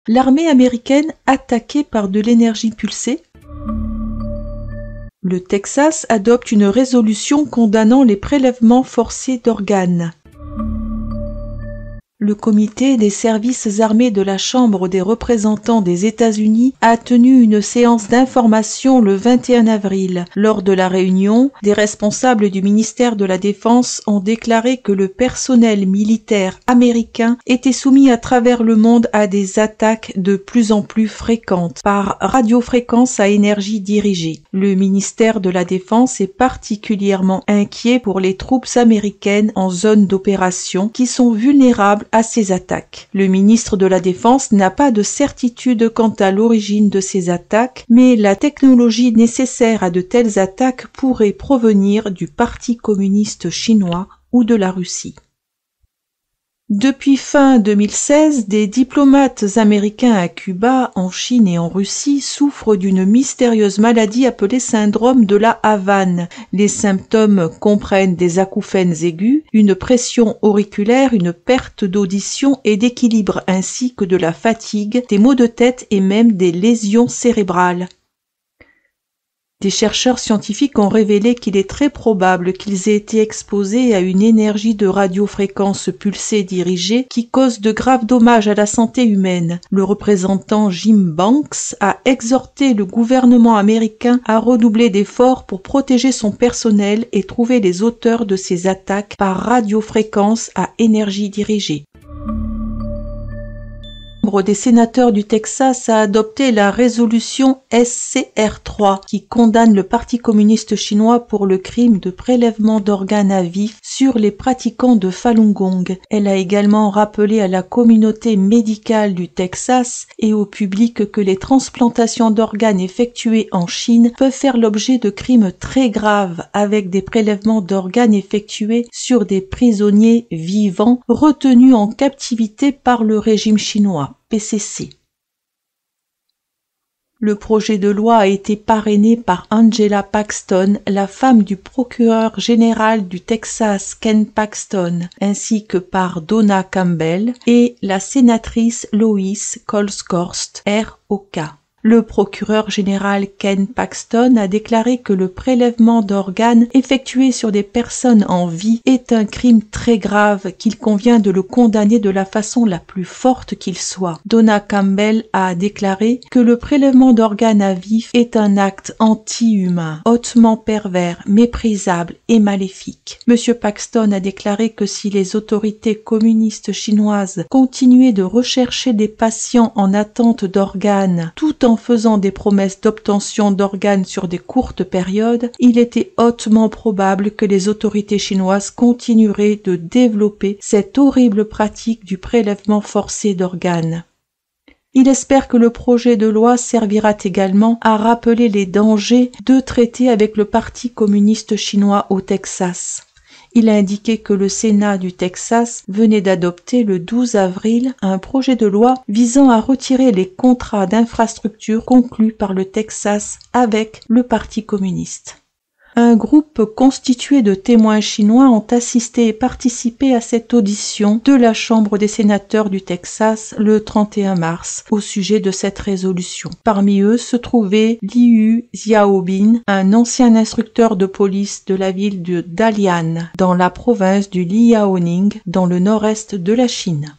L'armée américaine attaquée par de l'énergie pulsée. Le Texas adopte une résolution condamnant les prélèvements forcés d'organes. Le comité des services armés de la Chambre des représentants des États-Unis a tenu une séance d'information le 21 avril. Lors de la réunion, des responsables du ministère de la Défense ont déclaré que le personnel militaire américain était soumis à travers le monde à des attaques de plus en plus fréquentes par radiofréquence à énergie dirigée. Le ministère de la Défense est particulièrement inquiet pour les troupes américaines en zone d'opération qui sont vulnérables à ces attaques. Le ministre de la Défense n'a pas de certitude quant à l'origine de ces attaques, mais la technologie nécessaire à de telles attaques pourrait provenir du Parti communiste chinois ou de la Russie. Depuis fin 2016, des diplomates américains à Cuba, en Chine et en Russie souffrent d'une mystérieuse maladie appelée syndrome de la Havane. Les symptômes comprennent des acouphènes aigus, une pression auriculaire, une perte d'audition et d'équilibre ainsi que de la fatigue, des maux de tête et même des lésions cérébrales. Des chercheurs scientifiques ont révélé qu'il est très probable qu'ils aient été exposés à une énergie de radiofréquence pulsée dirigée qui cause de graves dommages à la santé humaine. Le représentant Jim Banks a exhorté le gouvernement américain à redoubler d'efforts pour protéger son personnel et trouver les auteurs de ces attaques par radiofréquence à énergie dirigée. Le Chambre des sénateurs du Texas a adopté la résolution SCR3 qui condamne le Parti communiste chinois pour le crime de prélèvement d'organes à vif sur les pratiquants de Falun Gong. Elle a également rappelé à la communauté médicale du Texas et au public que les transplantations d'organes effectuées en Chine peuvent faire l'objet de crimes très graves avec des prélèvements d'organes effectués sur des prisonniers vivants retenus en captivité par le régime chinois. PCC. Le projet de loi a été parrainé par Angela Paxton, la femme du procureur général du Texas Ken Paxton, ainsi que par Donna Campbell et la sénatrice Lois Kolkhorst, ROK. Le procureur général Ken Paxton a déclaré que le prélèvement d'organes effectué sur des personnes en vie est un crime très grave qu'il convient de le condamner de la façon la plus forte qu'il soit. Donna Campbell a déclaré que le prélèvement d'organes à vif est un acte anti-humain, hautement pervers, méprisable et maléfique. M. Paxton a déclaré que si les autorités communistes chinoises continuaient de rechercher des patients en attente d'organes tout en faisant des promesses d'obtention d'organes sur des courtes périodes, il était hautement probable que les autorités chinoises continueraient de développer cette horrible pratique du prélèvement forcé d'organes. Il espère que le projet de loi servira également à rappeler les dangers de traiter avec le Parti communiste chinois au Texas. Il a indiqué que le Sénat du Texas venait d'adopter le 12 avril un projet de loi visant à retirer les contrats d'infrastructure conclus par le Texas avec le Parti communiste. Un groupe constitué de témoins chinois ont assisté et participé à cette audition de la Chambre des sénateurs du Texas le 31 mars au sujet de cette résolution. Parmi eux se trouvait Liu Xiaobin, un ancien instructeur de police de la ville de Dalian, dans la province du Liaoning, dans le nord-est de la Chine.